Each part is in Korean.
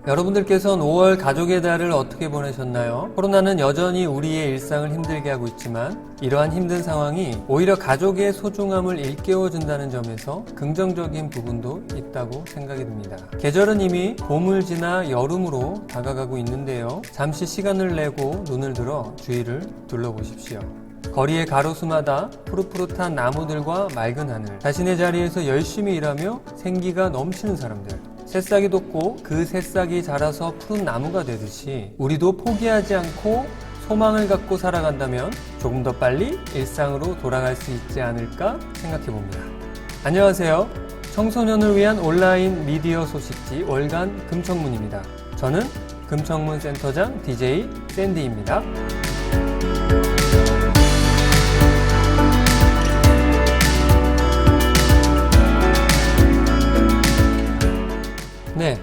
여러분들께서는 5월 가족의 달을 어떻게 보내셨나요? 코로나는 여전히 우리의 일상을 힘들게 하고 있지만 이러한 힘든 상황이 오히려 가족의 소중함을 일깨워준다는 점에서 긍정적인 부분도 있다고 생각이 듭니다. 계절은 이미 봄을 지나 여름으로 다가가고 있는데요. 잠시 시간을 내고 눈을 들어 주위를 둘러보십시오. 거리의 가로수마다 푸릇푸릇한 나무들과 맑은 하늘, 자신의 자리에서 열심히 일하며 생기가 넘치는 사람들, 새싹이 돋고 그 새싹이 자라서 푸른 나무가 되듯이 우리도 포기하지 않고 소망을 갖고 살아간다면 조금 더 빨리 일상으로 돌아갈 수 있지 않을까 생각해 봅니다. 안녕하세요. 청소년을 위한 온라인 미디어 소식지 월간 금청문입니다. 저는 금청문 센터장 DJ 샌디입니다. 네,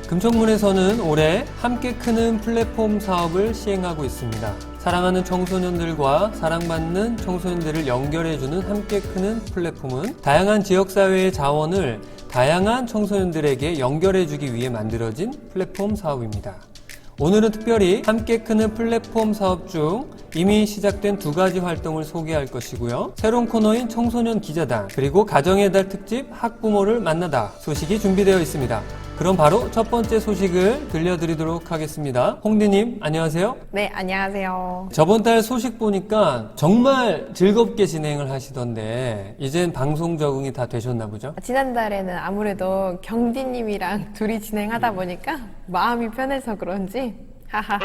금청문에서는 올해 함께 크는 플랫폼 사업을 시행하고 있습니다. 사랑하는 청소년들과 사랑받는 청소년들을 연결해주는 함께 크는 플랫폼은 다양한 지역사회의 자원을 다양한 청소년들에게 연결해주기 위해 만들어진 플랫폼 사업입니다. 오늘은 특별히 함께 크는 플랫폼 사업 중 이미 시작된 두 가지 활동을 소개할 것이고요. 새로운 코너인 청소년 기자단, 그리고 가정의 달 특집 학부모를 만나다 소식이 준비되어 있습니다. 그럼 바로 첫 번째 소식을 들려드리도록 하겠습니다. 홍디님, 안녕하세요. 네, 안녕하세요. 저번 달 소식 보니까 정말 즐겁게 진행을 하시던데 이젠 방송 적응이 다 되셨나 보죠? 지난달에는 아무래도 경디님이랑 둘이 진행하다 보니까 마음이 편해서 그런지 하하.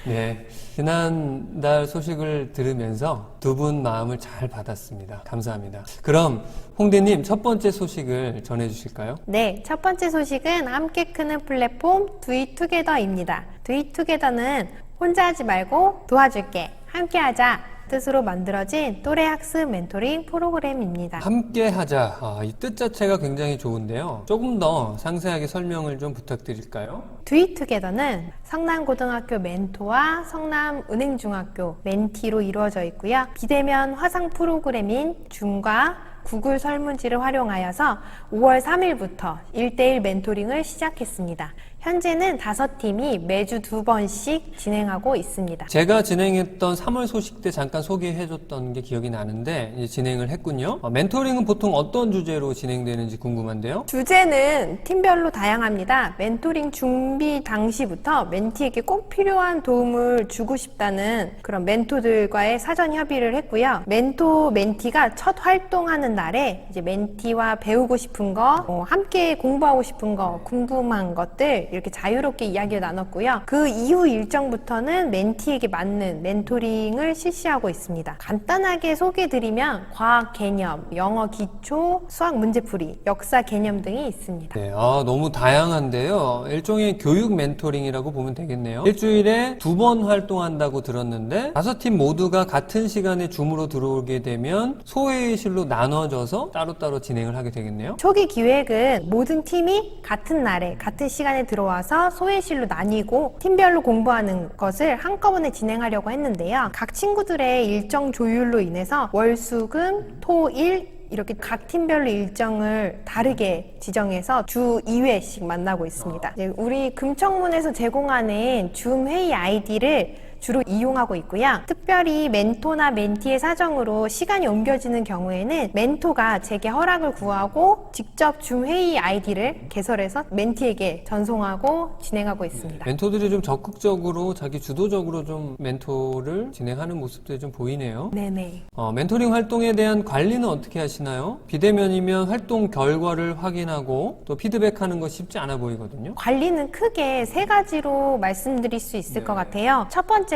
네, 지난달 소식을 들으면서 두 분 마음을 잘 받았습니다. 감사합니다. 그럼 홍대님 첫 번째 소식을 전해주실까요? 네, 첫 번째 소식은 함께 크는 플랫폼 두잇투게더입니다. 두잇투게더는 혼자 하지 말고 도와줄게, 함께 하자 뜻으로 만들어진 또래 학습 멘토링 프로그램입니다. 함께 하자. 이 뜻 자체가 굉장히 좋은데요. 조금 더 상세하게 설명을 좀 부탁드릴까요? 두잇투게더는 성남고등학교 멘토와 성남은행중학교 멘티로 이루어져 있고요. 비대면 화상 프로그램인 줌과 구글 설문지를 활용하여서 5월 3일부터 1대1 멘토링을 시작했습니다. 현재는 5팀이 매주 2번씩 진행하고 있습니다. 제가 진행했던 3월 소식 때 잠깐 소개해줬던 게 기억이 나는데 이제 진행을 했군요. 멘토링은 보통 어떤 주제로 진행되는지 궁금한데요. 주제는 팀별로 다양합니다. 멘토링 준비 당시부터 멘티에게 꼭 필요한 도움을 주고 싶다는 그런 멘토들과의 사전 협의를 했고요. 멘토, 멘티가 첫 활동하는 날에 이제 멘티와 배우고 싶은 거, 함께 공부하고 싶은 거, 궁금한 것들 이렇게 자유롭게 이야기를 나눴고요. 그 이후 일정부터는 멘티에게 맞는 멘토링을 실시하고 있습니다. 간단하게 소개해드리면 과학 개념, 영어 기초, 수학 문제풀이, 역사 개념 등이 있습니다. 네, 너무 다양한데요. 일종의 교육 멘토링이라고 보면 되겠네요. 일주일에 2번 활동한다고 들었는데 5팀 모두가 같은 시간에 줌으로 들어오게 되면 소회의실로 나눠져서 따로따로 진행을 하게 되겠네요. 초기 기획은 모든 팀이 같은 날에 같은 시간에 들어와서 소회실로 나뉘고 팀별로 공부하는 것을 한꺼번에 진행하려고 했는데요. 각 친구들의 일정 조율로 인해서 월, 수, 금, 토, 일 이렇게 각 팀별로 일정을 다르게 지정해서 주 2회씩 만나고 있습니다. 우리 금청문에서 제공하는 줌 회의 아이디를 주로 이용하고 있고요. 특별히 멘토나 멘티의 사정으로 시간이 옮겨지는 경우에는 멘토가 제게 허락을 구하고 직접 줌 회의 아이디를 개설해서 멘티에게 전송하고 진행하고 있습니다. 멘토들이 좀 적극적으로 자기 주도적으로 좀 멘토를 진행하는 모습들이 좀 보이네요. 네네. 멘토링 활동에 대한 관리는 어떻게 하시나요? 비대면이면 활동 결과를 확인하고 또 피드백하는 거 쉽지 않아 보이거든요. 관리는 크게 3가지로 말씀드릴 수 있을 것 같아요. 첫 번째로는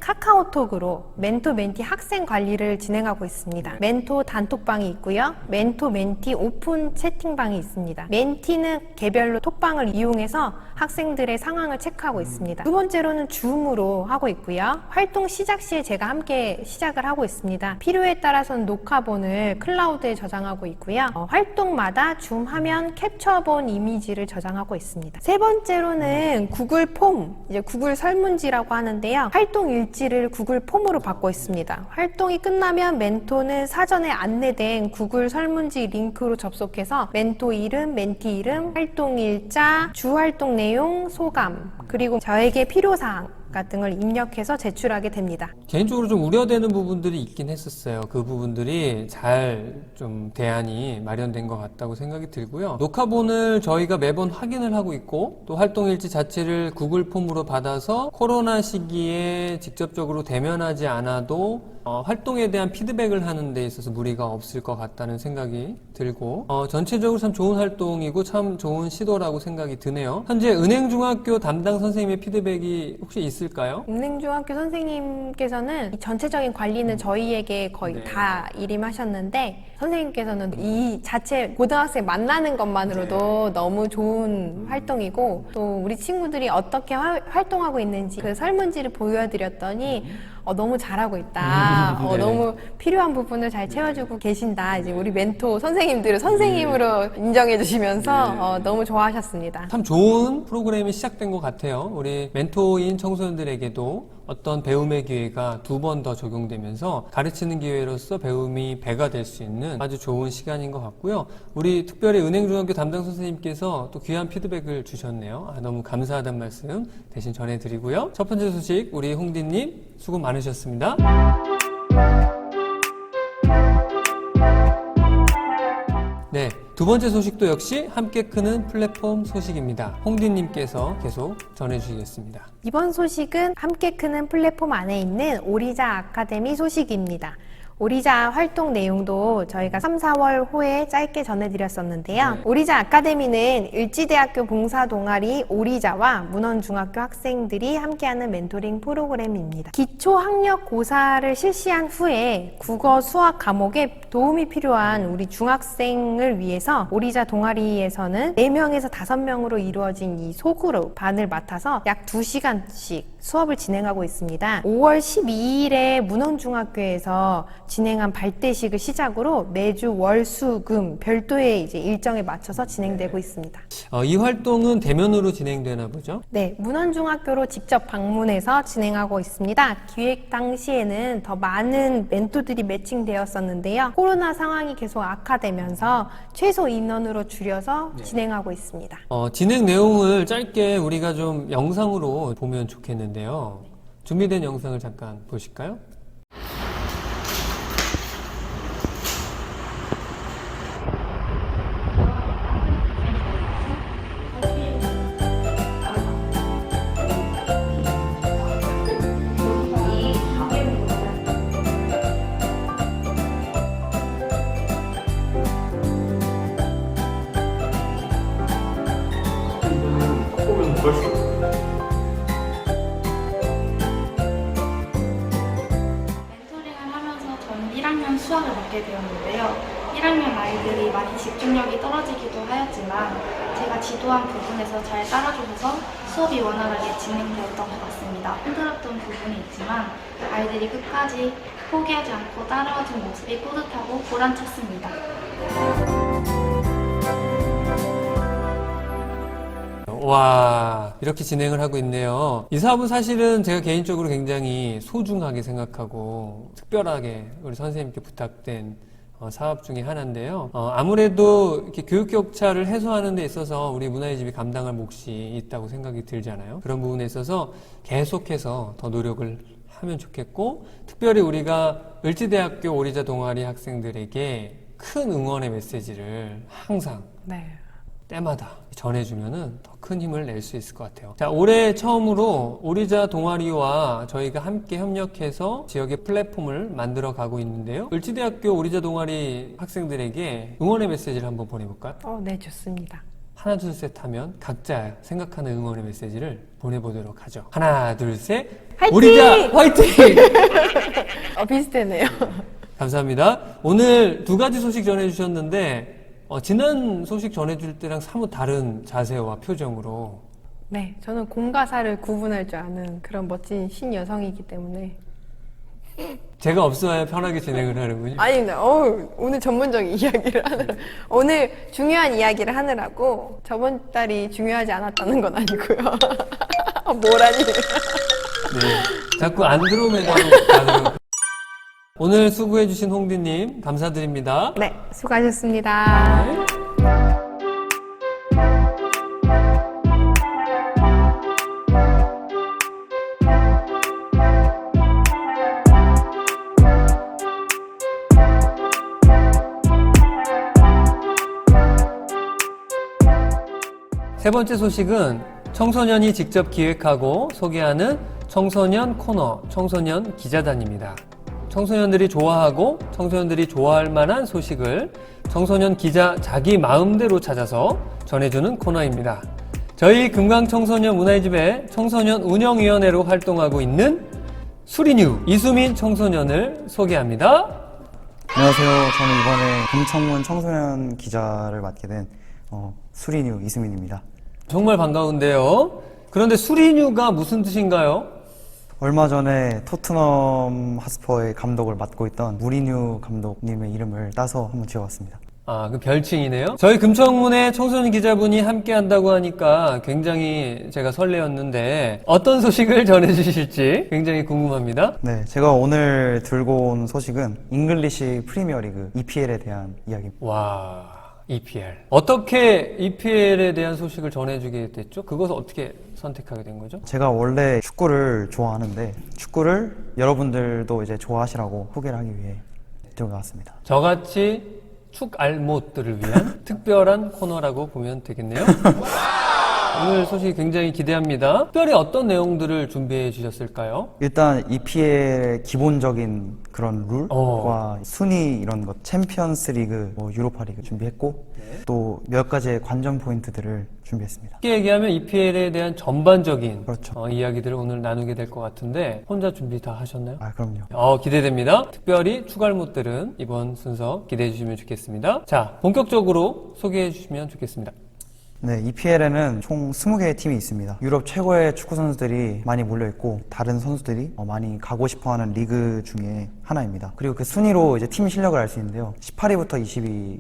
카카오톡으로 멘토 멘티 학생 관리를 진행하고 있습니다. 멘토 단톡방이 있고요. 멘토 멘티 오픈 채팅방이 있습니다. 멘티는 개별로 톡방을 이용해서 학생들의 상황을 체크하고 있습니다. 두 번째로는 줌으로 하고 있고요. 활동 시작 시에 제가 함께 시작을 하고 있습니다. 필요에 따라서는 녹화본을 클라우드에 저장하고 있고요. 활동마다 줌 화면 캡처본 이미지를 저장하고 있습니다. 세 번째로는 구글 폼, 이제 구글 설문지라고 하는데요. 있는데요. 활동 일지를 구글 폼으로 받고 있습니다. 활동이 끝나면 멘토는 사전에 안내된 구글 설문지 링크로 접속해서 멘토 이름, 멘티 이름, 활동 일자, 주 활동 내용, 소감, 그리고 저에게 필요사항 같은 걸 입력해서 제출하게 됩니다. 개인적으로 좀 우려되는 부분들이 있긴 했었어요. 그 부분들이 잘 좀 대안이 마련된 것 같다고 생각이 들고요. 녹화본을 저희가 매번 확인을 하고 있고 또 활동일지 자체를 구글 폼으로 받아서 코로나 시기에 직접적으로 대면하지 않아도 활동에 대한 피드백을 하는 데 있어서 무리가 없을 것 같다는 생각이 들고 전체적으로 참 좋은 활동이고 참 좋은 시도라고 생각이 드네요. 현재 은행중학교 담당 선생님의 피드백이 혹시 있을까요? 은행중학교 선생님께서는 이 전체적인 관리는 저희에게 거의 네. 다 일임하셨는데 선생님께서는 이 자체 고등학생 만나는 것만으로도 너무 좋은 활동이고 또 우리 친구들이 어떻게 활동하고 있는지 그 설문지를 보여드렸더니 너무 잘하고 있다. 네. 너무 필요한 부분을 잘 채워주고 계신다. 이제 우리 멘토 선생님들을 선생님으로 인정해 주시면서 너무 좋아하셨습니다. 참 좋은 프로그램이 시작된 것 같아요. 우리 멘토인 청소년들에게도 어떤 배움의 기회가 두 번 더 적용되면서 가르치는 기회로서 배움이 배가 될 수 있는 아주 좋은 시간인 것 같고요. 우리 특별히 은행중학교 담당 선생님께서 또 귀한 피드백을 주셨네요. 너무 감사하다는 말씀 대신 전해드리고요. 첫 번째 소식 우리 홍디님 수고 많으셨습니다. 네, 두 번째 소식도 역시 함께 크는 플랫폼 소식입니다. 홍디님께서 계속 전해주시겠습니다. 이번 소식은 함께 크는 플랫폼 안에 있는 오리자 아카데미 소식입니다. 오리자 활동 내용도 저희가 3, 4월 호에 짧게 전해드렸었는데요. 오리자 아카데미는 을지대학교 봉사동아리 오리자와 문헌중학교 학생들이 함께하는 멘토링 프로그램입니다. 기초학력고사를 실시한 후에 국어, 수학 과목에 도움이 필요한 우리 중학생을 위해서 오리자 동아리에서는 4명에서 5명으로 이루어진 이 소그룹 반을 맡아서 약 2시간씩 수업을 진행하고 있습니다. 5월 12일에 문헌중학교에서 진행한 발대식을 시작으로 매주 월, 수, 금 별도의 이제 일정에 맞춰서 진행되고 있습니다. 이 활동은 대면으로 진행되나 보죠? 네, 문헌중학교로 직접 방문해서 진행하고 있습니다. 기획 당시에는 더 많은 멘토들이 매칭되었었는데요. 코로나 상황이 계속 악화되면서 최소 인원으로 줄여서 진행하고 있습니다. 진행 내용을 짧게 우리가 좀 영상으로 보면 좋겠는데요. 준비된 영상을 잠깐 보실까요? 멘토링을 하면서 저는 1학년 수학을 맡게 되었는데요. 1학년 아이들이 많이 집중력이 떨어지기도 하였지만 제가 지도한 부분에서 잘 따라주셔서 수업이 원활하게 진행되었던 것 같습니다. 힘들었던 부분이 있지만 아이들이 끝까지 포기하지 않고 따라와준 모습이 뿌듯하고 보람찼습니다. 와, 이렇게 진행을 하고 있네요. 이 사업은 사실은 제가 개인적으로 굉장히 소중하게 생각하고 특별하게 우리 선생님께 부탁된 사업 중에 하나인데요. 아무래도 이렇게 교육 격차를 해소하는 데 있어서 우리 문화의 집이 감당할 몫이 있다고 생각이 들잖아요. 그런 부분에 있어서 계속해서 더 노력을 하면 좋겠고, 특별히 우리가 을지대학교 오리자 동아리 학생들에게 큰 응원의 메시지를 항상 때마다 전해주면은 더 큰 힘을 낼 수 있을 것 같아요. 자, 올해 처음으로 오리자 동아리와 저희가 함께 협력해서 지역의 플랫폼을 만들어 가고 있는데요. 을지대학교 오리자 동아리 학생들에게 응원의 메시지를 한번 보내볼까요? 네, 좋습니다. 하나, 둘, 셋 하면 각자 생각하는 응원의 메시지를 보내보도록 하죠. 하나, 둘, 셋. 화이팅! 오리자 화이팅! 비슷했네요. 감사합니다. 오늘 두 가지 소식 전해주셨는데 지난 소식 전해줄 때랑 사뭇 다른 자세와 표정으로. 네, 저는 공과 사를 구분할 줄 아는 그런 멋진 신여성이기 때문에. 제가 없어야 편하게 진행을 하는군요. 아닙니다. 오늘 전문적인 이야기를 하느라. 오늘 중요한 이야기를 하느라고 저번 달이 중요하지 않았다는 건 아니고요. 뭐라니. 네, 자꾸 안드로메다로 가는. 오늘 수고해주신 홍디님 감사드립니다. 네, 수고하셨습니다. 세 번째 소식은 청소년이 직접 기획하고 소개하는 청소년 코너, 청소년 기자단입니다. 청소년들이 좋아하고 청소년들이 좋아할 만한 소식을 청소년 기자 자기 마음대로 찾아서 전해주는 코너입니다. 저희 금강청소년 문화의 청소년 운영위원회로 활동하고 있는 수리뉴 이수민 청소년을 소개합니다. 안녕하세요. 저는 이번에 금청문 청소년 기자를 맡게 된 수리뉴 이수민입니다. 정말 반가운데요. 그런데 수리뉴가 무슨 뜻인가요? 얼마 전에 토트넘 핫스퍼의 감독을 맡고 있던 무리뉴 감독님의 이름을 따서 한번 지어봤습니다. 아, 그 별칭이네요. 저희 금청문의 청소년 기자분이 함께 한다고 하니까 굉장히 제가 설레었는데 어떤 소식을 전해주실지 굉장히 궁금합니다. 네, 제가 오늘 들고 온 소식은 잉글리시 프리미어리그 EPL에 대한 이야기입니다. 와, EPL. 어떻게 EPL에 대한 소식을 전해주게 됐죠? 그것을 어떻게 선택하게 된 거죠? 제가 원래 축구를 좋아하는데 축구를 여러분들도 이제 좋아하시라고 소개를 하기 위해 들고 나왔습니다. 저같이 축 알못들을 위한 특별한 코너라고 보면 되겠네요. 오늘 소식 굉장히 기대합니다. 특별히 어떤 내용들을 준비해 주셨을까요? 일단 EPL의 기본적인 그런 룰과 순위 이런 것, 챔피언스 리그, 유로파 리그 준비했고 또 몇 가지의 관전 포인트들을 준비했습니다. 쉽게 얘기하면 EPL에 대한 전반적인 그렇죠. 이야기들을 오늘 나누게 될 것 같은데 혼자 준비 다 하셨나요? 아, 그럼요. 기대됩니다. 특별히 추갈못들은 이번 순서 기대해 주시면 좋겠습니다. 자, 본격적으로 소개해 주시면 좋겠습니다. 네, EPL에는 총 20개의 팀이 있습니다. 유럽 최고의 축구 선수들이 많이 몰려있고 다른 선수들이 많이 가고 싶어하는 리그 중에 하나입니다. 그리고 그 순위로 이제 팀 실력을 알 수 있는데요. 18위부터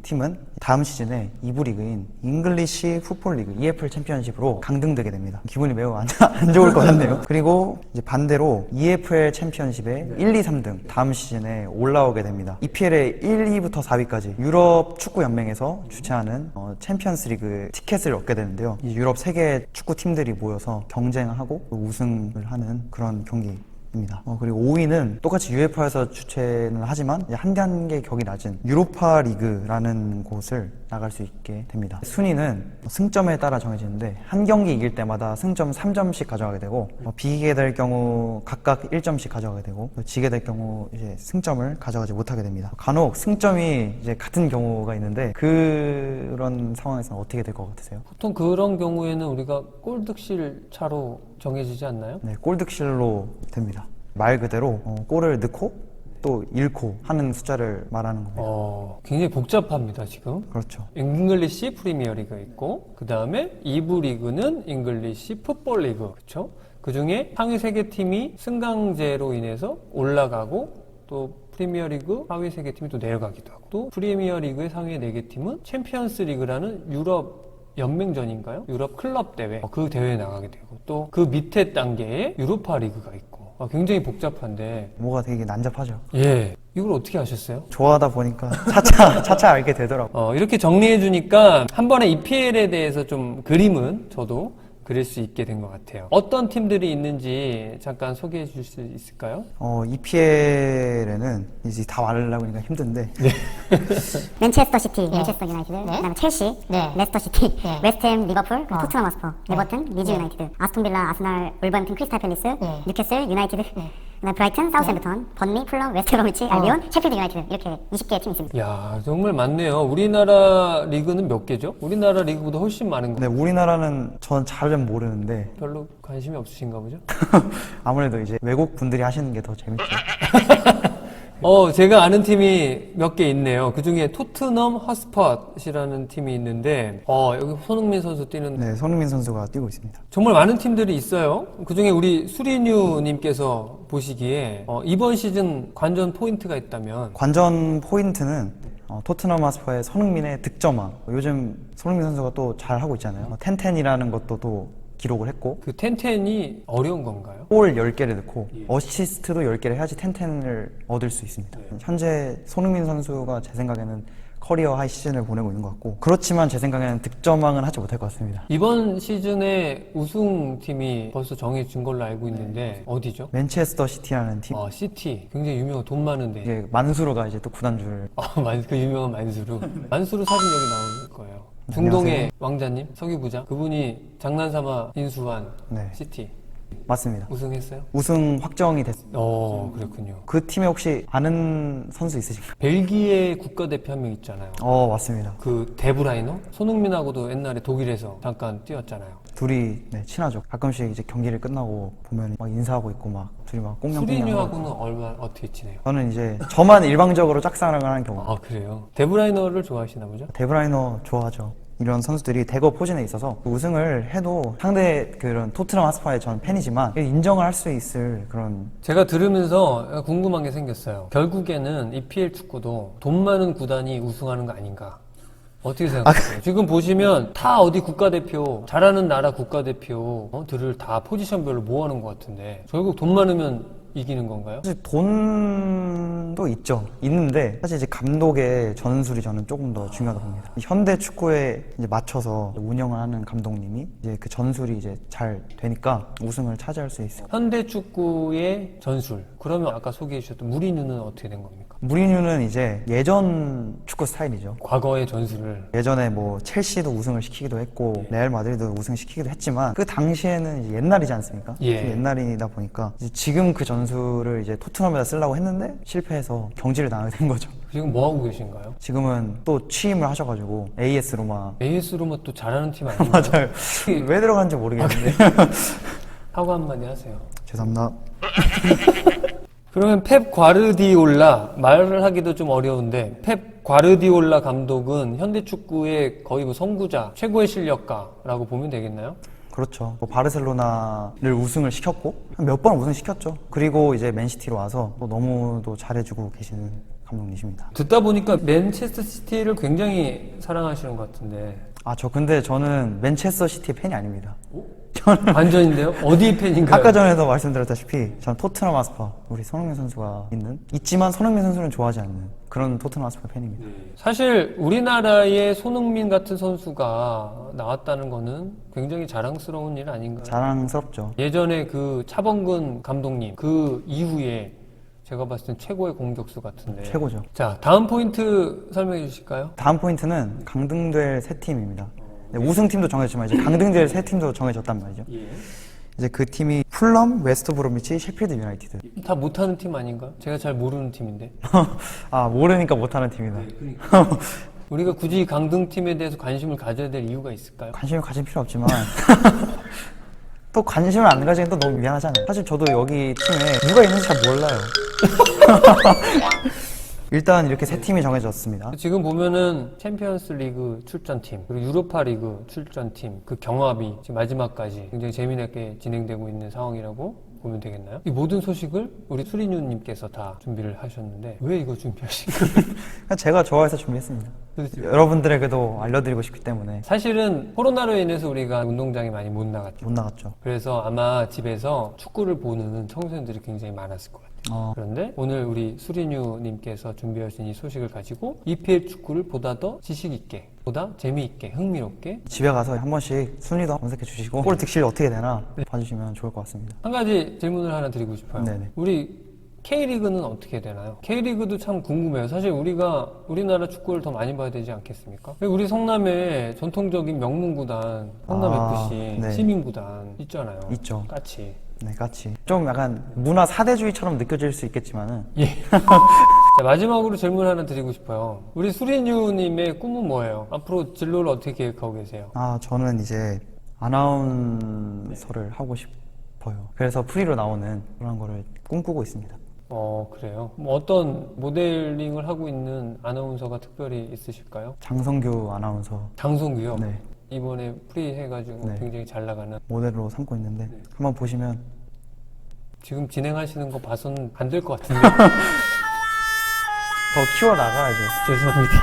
22팀은 다음 시즌에 2부 리그인 잉글리시 풋볼 리그 EFL 챔피언십으로 강등되게 됩니다. 기분이 매우 안 좋을 것 같네요. 그리고 이제 반대로 EFL 챔피언십에 1, 2, 3등 다음 시즌에 올라오게 됩니다. EPL의 1, 2부터 4위까지 유럽 축구 연맹에서 주최하는 챔피언스 리그 티켓을 얻게 되는데요. 이 유럽 3개 축구 팀들이 모여서 경쟁하고 우승을 하는 그런 경기입니다. 그리고 5위는 똑같이 UEFA에서 주최는 하지만 한 단계 격이 낮은 유로파 리그라는 곳을 나갈 수 있게 됩니다. 순위는 승점에 따라 정해지는데 한 경기 이길 때마다 승점 3점씩 가져가게 되고 비기게 될 경우 각각 1점씩 가져가게 되고 지게 될 경우 이제 승점을 가져가지 못하게 됩니다. 간혹 승점이 이제 같은 경우가 있는데 그런 상황에서는 어떻게 될 것 같으세요? 보통 그런 경우에는 우리가 골득실 차로 정해지지 않나요? 네, 골득실로 됩니다. 말 그대로 골을 넣고 또 잃고 하는 숫자를 말하는 겁니다. 굉장히 복잡합니다, 지금. 그렇죠. 잉글리시 프리미어 리그 있고 그 다음에 2부 리그는 잉글리시 풋볼 리그, 그렇죠? 그 중에 상위 3개 팀이 승강제로 인해서 올라가고 또 프리미어 리그 하위 3개 팀이 또 내려가기도 하고 또 프리미어 리그의 상위 4개 팀은 챔피언스 리그라는 유럽 연맹전인가요? 유럽 클럽 대회, 그 대회에 나가게 되고 또 그 밑에 단계에 유로파 리그가 있고 굉장히 복잡한데 뭐가 되게 난잡하죠. 예, 이걸 어떻게 아셨어요? 좋아하다 보니까 차차 알게 되더라고요. 이렇게 정리해 주니까 한 번에 EPL에 대해서 좀 그림은 저도 그릴 수 있게 된 것 같아요. 어떤 팀들이 있는지 잠깐 소개해 줄 수 있을까요? EPL에는 이제 다 말하려고 하니까 힘든데 맨체스터 시티, 맨체스터 유나이티드, 그다음에 첼시, 레스터 시티, 웨스트햄, 리버풀, 토트넘 허스퍼, 에버튼, 리즈 유나이티드, 아스톤 빌라, 아스날, 울버햄튼, 크리스탈 팰리스, 뉴캐슬 유나이티드, 그다음에 브라이튼, 사우스햄프턴, 번리, 풀럼, 웨스트브로미치, 알비온, 셰필드 유나이티드 이렇게 20개의 팀이 있습니다. 야, 정말 많네요. 우리나라 리그는 몇 개죠? 우리나라 리그보다 훨씬 많은 거. 네, 우리나라는 전 잘 모르는데 별로 관심이 없으신가 보죠? 아무래도 이제 외국 분들이 하시는 게 더 재밌죠. 제가 아는 팀이 몇 개 있네요. 그 중에 토트넘 핫스팟이라는 팀이 있는데, 여기 손흥민 선수 뛰는. 네, 손흥민 선수가 뛰고 있습니다. 정말 많은 팀들이 있어요. 그 중에 우리 수리뉴님께서 보시기에, 이번 시즌 관전 포인트가 있다면. 관전 포인트는 토트넘 핫스퍼의 손흥민의 득점왕. 요즘 손흥민 선수가 또 잘하고 있잖아요. 텐텐이라는 것도 또 기록을 했고 그 텐텐이 어려운 건가요? 골 10개를 넣고 어시스트도 10개를 해야지 10-10을 얻을 수 있습니다. 현재 손흥민 선수가 제 생각에는 커리어 하이 시즌을 보내고 있는 것 같고 그렇지만 제 생각에는 득점왕은 하지 못할 것 같습니다. 이번 시즌에 우승팀이 벌써 정해진 걸로 알고 있는데 어디죠? 맨체스터 시티라는 팀 시티. 굉장히 유명한 돈 많은데. 이게 만수르가 이제 또 구단주를 그 유명한 만수르. 만수르 사진 여기 나올 거예요. 중동의 왕자님, 서기 부장. 그분이 장난삼아 인수한 네. 시티. 맞습니다. 우승했어요? 우승 확정이 됐습니다. 그렇군요. 그 팀에 혹시 아는 선수 있으신가요? 벨기에 국가대표 한 명 있잖아요. 맞습니다. 그 데브라이너? 손흥민하고도 옛날에 독일에서 잠깐 뛰었잖아요. 둘이 네, 친하죠. 가끔씩 이제 경기를 끝나고 보면 막 인사하고 있고 막 둘이 막 꽁냥꽁냥. 수리뉴하고는 어떻게 지내요? 저는 이제 저만 일방적으로 짝사랑을 하는 경우. 그래요? 데브라이너를 좋아하시나 보죠? 데브라이너 좋아하죠. 이런 선수들이 대거 포진해 있어서 우승을 해도 상대 그런 토트넘 하스파의 전 팬이지만 인정을 할 수 있을 그런. 제가 들으면서 궁금한 게 생겼어요. 결국에는 EPL 축구도 돈 많은 구단이 우승하는 거 아닌가? 어떻게 생각하세요? 지금 보시면 다 어디 국가대표, 잘하는 나라 국가대표들을 다 포지션별로 모아놓은 것 같은데 결국 돈 많으면 이기는 건가요? 사실 돈도 있는데 사실 이제 감독의 전술이 저는 조금 더 중요하다고 봅니다. 현대 축구에 이제 맞춰서 운영을 하는 감독님이 이제 그 전술이 이제 잘 되니까 우승을 차지할 수 있어요. 현대 축구의 전술. 그러면 아까 소개해 주셨던 무리뉴는 어떻게 된 겁니까? 무리뉴는 이제 예전 축구 스타일이죠. 과거의 전술을. 예전에 뭐 첼시도 우승을 시키기도 했고 레알 마드리드도 우승시키기도 했지만 그 당시에는 이제 옛날이지 않습니까? 예. 옛날이다 보니까 이제 지금 그 전술을 이제 토트넘에다 쓰려고 했는데 실패해서 경질을 당하게 된 거죠. 지금 뭐 하고 계신가요? 지금은 또 취임을 하셔가지고 AS 로마. AS 로마 또 잘하는 팀 아닌가요? 맞아요. 왜 들어간지 모르겠는데. 하고 한마디 하세요. 죄송합니다. 그러면 펩 과르디올라, 말을 하기도 좀 어려운데 펩 과르디올라 감독은 현대 축구의 거의 뭐 선구자, 최고의 실력가라고 보면 되겠나요? 그렇죠. 뭐 바르셀로나를 우승을 시켰고 몇 번 우승시켰죠. 그리고 이제 맨시티로 와서 또 너무도 잘해주고 계시는 감독님이십니다. 듣다 보니까 맨체스터 시티를 굉장히 사랑하시는 것 같은데. 근데 저는 맨체스터 시티의 팬이 아닙니다. 반전인데요? 어디 팬인가요? 아까 전에도 말씀드렸다시피 저는 토트넘 하스파, 우리 손흥민 선수가 있지만 손흥민 선수는 좋아하지 않는 그런 토트넘 하스파 팬입니다. 사실 우리나라에 손흥민 같은 선수가 나왔다는 거는 굉장히 자랑스러운 일 아닌가요? 자랑스럽죠. 예전에 그 차범근 감독님 그 이후에 제가 봤을 땐 최고의 공격수 같은데. 최고죠. 자, 다음 포인트 설명해 주실까요? 다음 포인트는 강등될 세 팀입니다. 네, 우승팀도 정해졌지만 이제 강등될 세 팀도 정해졌단 말이죠. 이제 그 팀이 풀럼, 웨스트 브롬위치, 셰필드 유나이티드. 다 못하는 팀 아닌가요? 제가 잘 모르는 팀인데. 모르니까 못하는 팀이다. 우리가 굳이 강등팀에 대해서 관심을 가져야 될 이유가 있을까요? 관심을 가질 필요 없지만 또 관심을 안 가지긴 또 너무 미안하잖아요. 사실 저도 여기 팀에 누가 있는지 잘 몰라요. 일단 이렇게 세 팀이 정해졌습니다. 지금 보면은 챔피언스 리그 출전팀, 그리고 유로파 리그 출전팀, 그 경합이 지금 마지막까지 굉장히 재미있게 진행되고 있는 상황이라고 보면 되겠나요? 이 모든 소식을 우리 수리뉴님께서 다 준비를 하셨는데 왜 이거 준비하신 거예요? 제가 좋아해서 준비했습니다. 여러분들에게도 알려드리고 싶기 때문에. 사실은 코로나로 인해서 우리가 운동장에 많이 못 나갔죠. 못 나갔죠. 그래서 아마 집에서 축구를 보는 청소년들이 굉장히 많았을 것 같아요. 그런데 오늘 우리 수리뉴님께서 준비하신 이 소식을 가지고 EPL 축구를 보다 더 지식 있게, 보다 재미있게, 흥미롭게 집에 가서 한 번씩 순위도 검색해 주시고 골 득실 어떻게 되나 봐주시면 좋을 것 같습니다. 한 가지 질문을 하나 드리고 싶어요. 네네. 우리 K리그는 어떻게 되나요? K리그도 참 궁금해요. 사실 우리나라 축구를 더 많이 봐야 되지 않겠습니까? 우리 성남에 전통적인 명문구단 성남FC, 네. 시민구단 있잖아요. 있죠. 까치. 네, 같이. 좀 약간 문화 사대주의처럼 느껴질 수 있겠지만은. 예. 자, 마지막으로 질문 하나 드리고 싶어요. 우리 수리뉴님의 꿈은 뭐예요? 앞으로 진로를 어떻게 계획하고 계세요? 저는 이제 아나운서를 하고 싶어요. 그래서 프리로 나오는 그런 거를 꿈꾸고 있습니다. 그래요? 뭐 어떤 모델링을 하고 있는 아나운서가 특별히 있으실까요? 장성규 아나운서 장성규요? 네. 이번에 프리 해가지고 네. 굉장히 잘 나가는. 모델로 삼고 있는데 한번 보시면 지금 진행하시는 거 봐서는 안 될 것 같은데. 더 키워 나가야죠. 죄송합니다.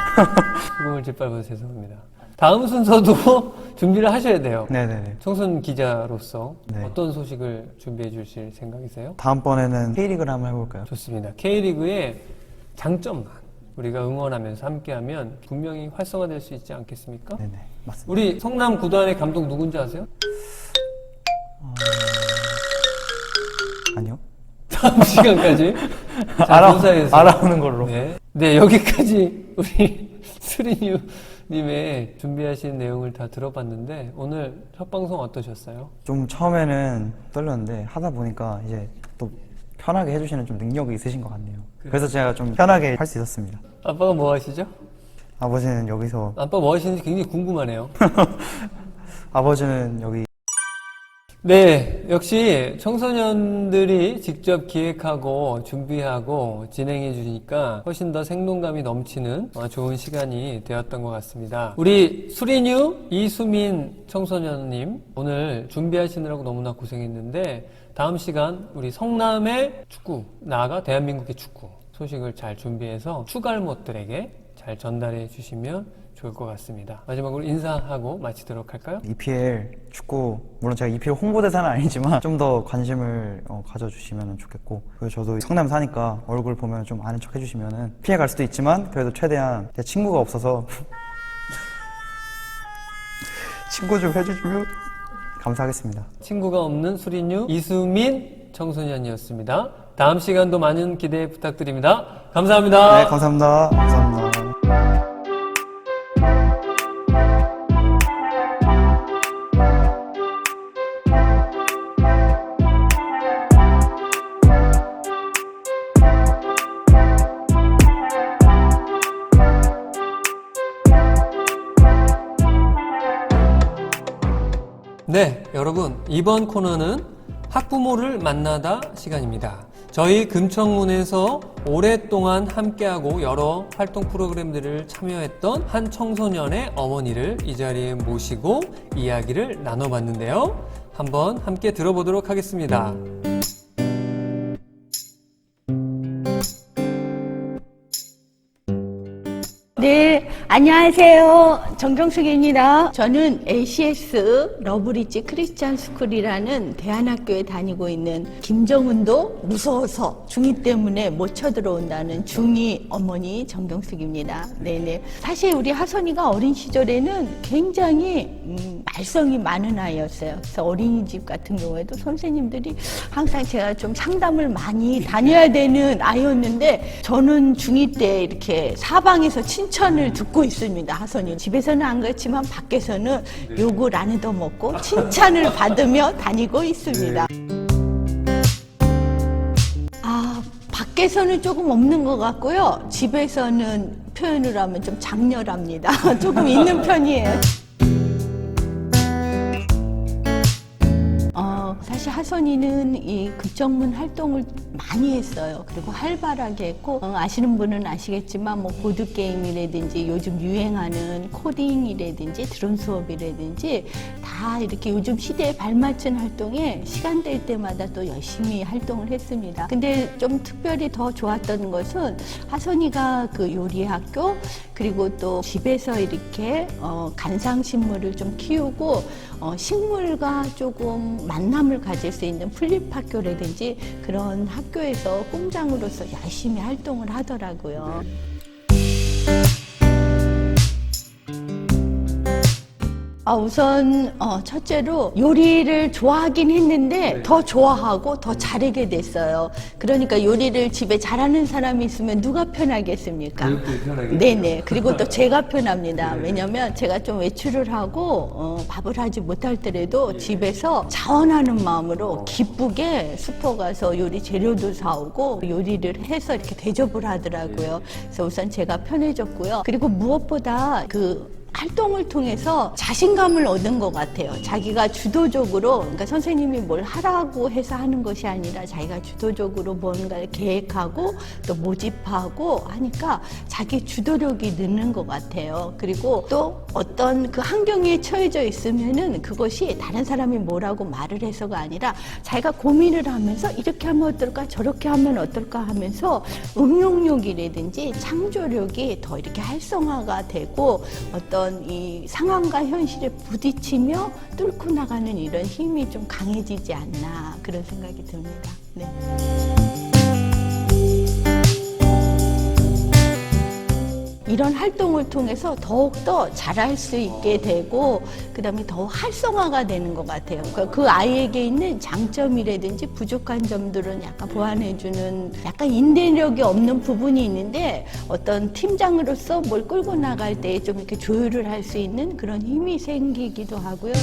수긍을 짓밟아서 죄송합니다. 다음 순서도 준비를 하셔야 돼요. 네네네. 청소년 기자로서 네. 어떤 소식을 준비해 주실 생각이세요? 다음번에는 K리그를 한번 해볼까요? 좋습니다. K리그의 장점만 우리가 응원하면서 함께하면 분명히 활성화될 수 있지 않겠습니까? 네네, 맞습니다. 우리 성남 구단의 감독 누군지 아세요? 아니요. 다음 시간까지 잘 조사해서 알아오는 걸로. 네, 여기까지 우리 수리뉴님의 준비하신 내용을 다 들어봤는데 오늘 첫 방송 어떠셨어요? 좀 처음에는 떨렸는데 하다 보니까 이제 또 편하게 해주시는 좀 능력이 있으신 것 같네요. 그래서 제가 좀 편하게 할 수 있었습니다. 아빠가 뭐 하시죠? 아버지는 여기서, 아빠 뭐 하시는지 굉장히 궁금하네요. 아버지는 여기. 네, 역시 청소년들이 직접 기획하고 준비하고 진행해 주니까 훨씬 더 생동감이 넘치는 좋은 시간이 되었던 것 같습니다. 우리 수리뉴 이수민 청소년님 오늘 준비하시느라고 너무나 고생했는데 다음 시간 우리 성남의 축구, 나아가 대한민국의 축구 소식을 잘 준비해서 추갈못들에게 잘 전달해 주시면 좋을 것 같습니다. 마지막으로 인사하고 마치도록 할까요? EPL 축구, 물론 제가 EPL 홍보대사는 아니지만 좀 더 관심을 가져주시면 좋겠고, 그리고 저도 성남 사니까 얼굴 보면 좀 아는 척 해주시면 피해갈 수도 있지만 그래도 최대한 제 친구가 없어서 친구 좀 해주시면 감사하겠습니다. 친구가 없는 수리뉴 이수민 청소년이었습니다. 다음 시간도 많은 기대 부탁드립니다. 감사합니다. 네, 감사합니다. 감사합니다. 네, 여러분 이번 코너는 학부모를 만나다 시간입니다. 저희 금청문에서 오랫동안 함께하고 여러 활동 프로그램들을 참여했던 한 청소년의 어머니를 이 자리에 모시고 이야기를 나눠봤는데요. 한번 함께 들어보도록 하겠습니다. 네, 안녕하세요. 정정숙입니다. 저는 ACS 러브리지 크리스찬 스쿨이라는 대안학교에 다니고 있는 김정은도 무서워서 중2 때문에 못 쳐들어온다는 중2 어머니 정정숙입니다. 네네. 사실 우리 하선이가 어린 시절에는 굉장히 말썽이 많은 아이였어요. 그래서 어린이집 같은 경우에도 선생님들이 항상 제가 좀 상담을 많이 다녀야 되는 아이였는데 저는 중2 때 이렇게 사방에서 칭찬을 듣고 있습니다. 하선이 집에서는 안 그렇지만 밖에서는 욕을 안 얻어먹고 칭찬을 받으며 다니고 있습니다. 밖에서는 조금 없는 것 같고요. 집에서는 표현을 하면 좀 장렬합니다. 조금 있는 편이에요. 사실 하선이는 이 극정문 활동을 많이 했어요. 그리고 활발하게 했고, 아시는 분은 아시겠지만 뭐 보드게임이라든지 요즘 유행하는 코딩이라든지 드론 수업이라든지 다 이렇게 요즘 시대에 발맞춘 활동에 시간 될 때마다 또 열심히 활동을 했습니다. 근데 좀 특별히 더 좋았던 것은 하선이가 그 요리 학교 그리고 또 집에서 이렇게 간상식물을 좀 키우고 식물과 조금 만남을 가질 수 있는 풀잎학교라든지 그런 학교에서 공장으로서 열심히 활동을 하더라고요. 우선 첫째로 요리를 좋아하긴 했는데 더 좋아하고 더 잘하게 됐어요. 그러니까 요리를 집에 잘하는 사람이 있으면 누가 편하겠습니까? 네네. 그리고 또 제가 편합니다. 왜냐면 제가 좀 외출을 하고 밥을 하지 못할 때라도 집에서 자원하는 마음으로 기쁘게 슈퍼 가서 요리 재료도 사오고 요리를 해서 이렇게 대접을 하더라고요. 그래서 우선 제가 편해졌고요. 그리고 무엇보다 그 활동을 통해서 자신감을 얻은 것 같아요. 자기가 주도적으로, 그러니까 선생님이 뭘 하라고 해서 하는 것이 아니라 자기가 주도적으로 뭔가를 계획하고 또 모집하고 하니까 자기 주도력이 느는 것 같아요. 그리고 또 어떤 그 환경에 처해져 있으면은 그것이 다른 사람이 뭐라고 말을 해서가 아니라 자기가 고민을 하면서 이렇게 하면 어떨까 저렇게 하면 어떨까 하면서 응용력이라든지 창조력이 더 이렇게 활성화가 되고 어떤 어떤 이 상황과 현실에 부딪히며 뚫고 나가는 이런 힘이 좀 강해지지 않나 그런 생각이 듭니다. 네. 이런 활동을 통해서 더욱더 잘할 수 있게 되고 그다음에 더 활성화가 되는 것 같아요. 그러니까 그 아이에게 있는 장점이라든지 부족한 점들은 약간 보완해주는 약간 인내력이 없는 부분이 있는데 어떤 팀장으로서 뭘 끌고 나갈 때 좀 이렇게 조율을 할 수 있는 그런 힘이 생기기도 하고요.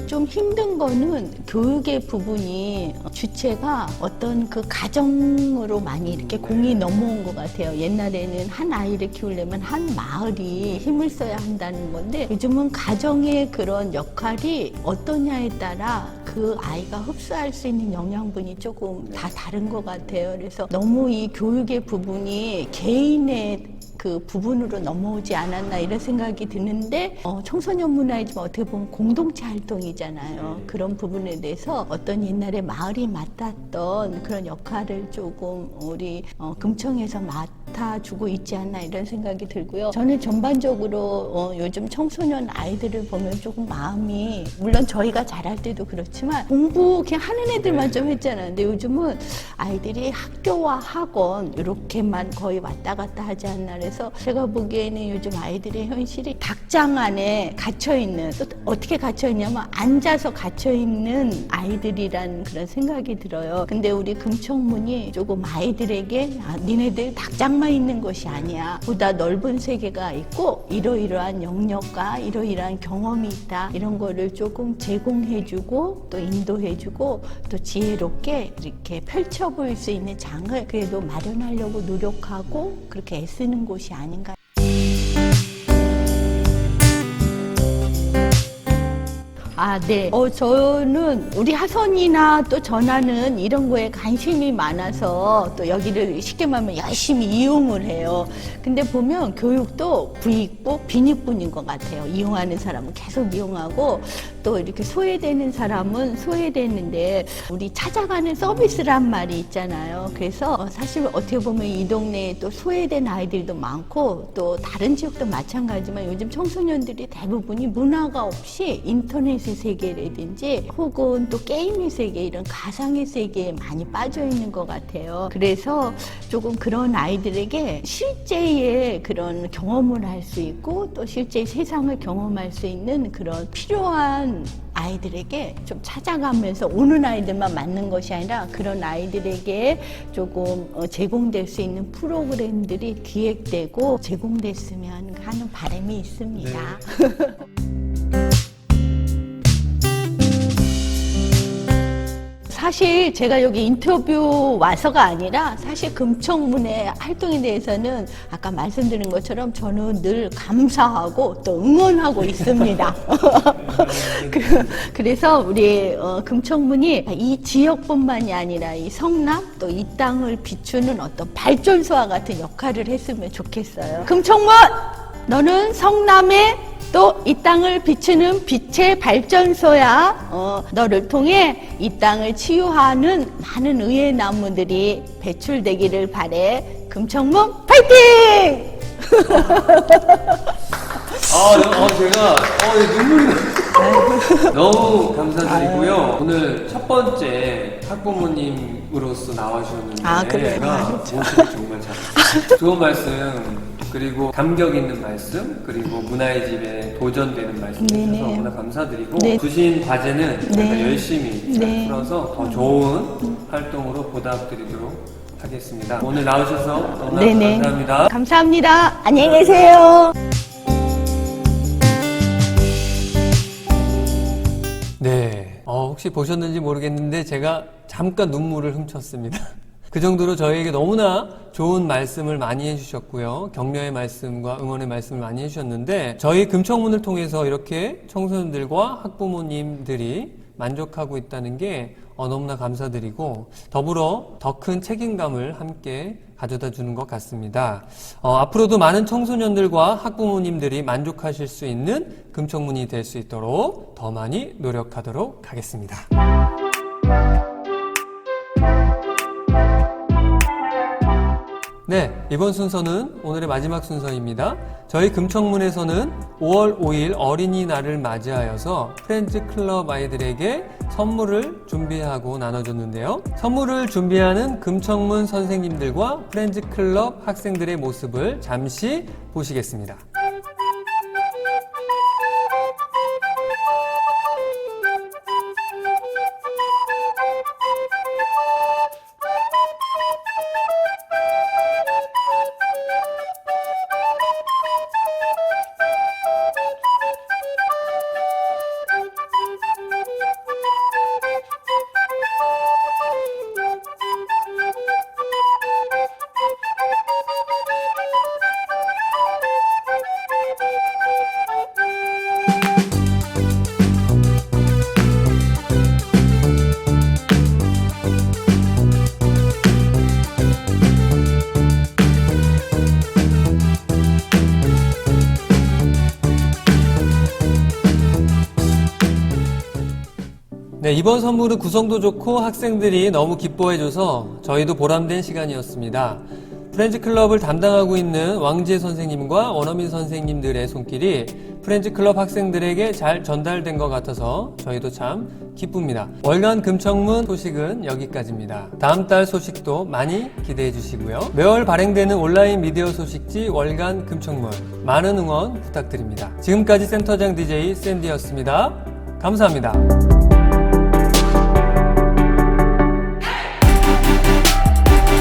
좀 힘든 거는 교육의 부분이 주체가 어떤 그 가정으로 많이 이렇게 공이 넘어온 것 같아요. 옛날에는 한 아이를 키우려면 한 마을이 힘을 써야 한다는 건데 요즘은 가정의 그런 역할이 어떠냐에 따라 그 아이가 흡수할 수 있는 영양분이 조금 다 다른 것 같아요. 그래서 너무 이 교육의 부분이 개인의 그 부분으로 넘어오지 않았나 이런 생각이 드는데 청소년 문화이지만 어떻게 보면 공동체 활동이잖아요. 그런 부분에 대해서 어떤 옛날에 마을이 맡았던 그런 역할을 조금 우리 금청에서 맡아주고 있지 않나 이런 생각이 들고요. 저는 전반적으로 요즘 청소년 아이들을 보면 조금 마음이 물론 저희가 잘할 때도 그렇지만 공부 그냥 하는 애들만 좀 했잖아요. 근데 요즘은 아이들이 학교와 학원 이렇게만 거의 왔다 갔다 하지 않나 그래서 제가 보기에는 요즘 아이들의 현실이 닭장 안에 갇혀있는 또 어떻게 갇혀있냐면 앉아서 갇혀있는 아이들이라는 그런 생각이 들어요. 근데 우리 금청문이 조금 아이들에게 니네들 닭장만 있는 것이 아니야. 보다 넓은 세계가 있고 이러이러한 영역과 이러이러한 경험이 있다. 이런 거를 조금 제공해주고 또 인도해주고 또 지혜롭게 이렇게 펼쳐볼 수 있는 장을 그래도 마련하려고 노력하고 그렇게 애쓰는 곳이 아닌가. 네. 저는 우리 하선이나 또 전하는 이런 거에 관심이 많아서 또 여기를 쉽게 말하면 열심히 이용을 해요. 근데 보면 교육도 부익부, 빈익분인 것 같아요. 이용하는 사람은 계속 이용하고 또 이렇게 소외되는 사람은 소외되는데 우리 찾아가는 서비스란 말이 있잖아요. 그래서 사실 어떻게 보면 이 동네에 또 소외된 아이들도 많고 또 다른 지역도 마찬가지지만 요즘 청소년들이 대부분이 문화가 없이 인터넷의 세계라든지 혹은 또 게임의 세계 이런 가상의 세계에 많이 빠져 있는 것 같아요. 그래서 조금 그런 아이들에게 실제의 그런 경험을 할 수 있고 또 실제 세상을 경험할 수 있는 그런 필요한 아이들에게 좀 찾아가면서 오는 아이들만 맞는 것이 아니라 그런 아이들에게 조금 제공될 수 있는 프로그램들이 기획되고 제공됐으면 하는 바람이 있습니다. 네. 사실 제가 여기 인터뷰 와서가 아니라 사실 금청문회 활동에 대해서는 아까 말씀드린 것처럼 저는 늘 감사하고 또 응원하고 있습니다. 그래서 우리 금청문이 이 지역뿐만이 아니라 이 성남 또 이 땅을 비추는 어떤 발전소와 같은 역할을 했으면 좋겠어요. 금청문! 너는 성남의 또 이 땅을 비추는 빛의 발전소야. 너를 통해 이 땅을 치유하는 많은 의의 나무들이 배출되기를 바래. 금청문 파이팅! 제가 눈물이 나. 너무 감사드리고요. 오늘 첫 번째 학부모님으로서 나와주셨는데 그래요? 제가 모시기 정말 잘했어요. 좋은 말씀 그리고 감격 있는 말씀 그리고 문화의 집에 도전되는 말씀 해주셔서 너무나 감사드리고 주신 과제는 제가 열심히 잘 풀어서 더 좋은 활동으로 보답드리도록 하겠습니다. 오늘 나오셔서 너무나 감사합니다. 감사합니다. 안녕히 계세요. 네, 혹시 보셨는지 모르겠는데 제가 잠깐 눈물을 훔쳤습니다. 그 정도로 저희에게 너무나 좋은 말씀을 많이 해주셨고요. 격려의 말씀과 응원의 말씀을 많이 해주셨는데 저희 금청문을 통해서 이렇게 청소년들과 학부모님들이 만족하고 있다는 게 너무나 감사드리고 더불어 더 큰 책임감을 함께 가져다 주는 것 같습니다. 앞으로도 많은 청소년들과 학부모님들이 만족하실 수 있는 금청문이 될 수 있도록 더 많이 노력하도록 하겠습니다. 네, 이번 순서는 오늘의 마지막 순서입니다. 저희 금청문에서는 5월 5일 어린이날을 맞이하여서 프렌즈 클럽 아이들에게 선물을 준비하고 나눠줬는데요. 선물을 준비하는 금청문 선생님들과 프렌즈 클럽 학생들의 모습을 잠시 보시겠습니다. 네, 이번 선물은 구성도 좋고 학생들이 너무 기뻐해줘서 저희도 보람된 시간이었습니다. 프렌즈 클럽을 담당하고 있는 왕지혜 선생님과 원어민 선생님들의 손길이 프렌즈 클럽 학생들에게 잘 전달된 것 같아서 저희도 참 기쁩니다. 월간 금청문 소식은 여기까지입니다. 다음 달 소식도 많이 기대해 주시고요. 매월 발행되는 온라인 미디어 소식지 월간 금청문 많은 응원 부탁드립니다. 지금까지 센터장 DJ 샌디였습니다. 감사합니다.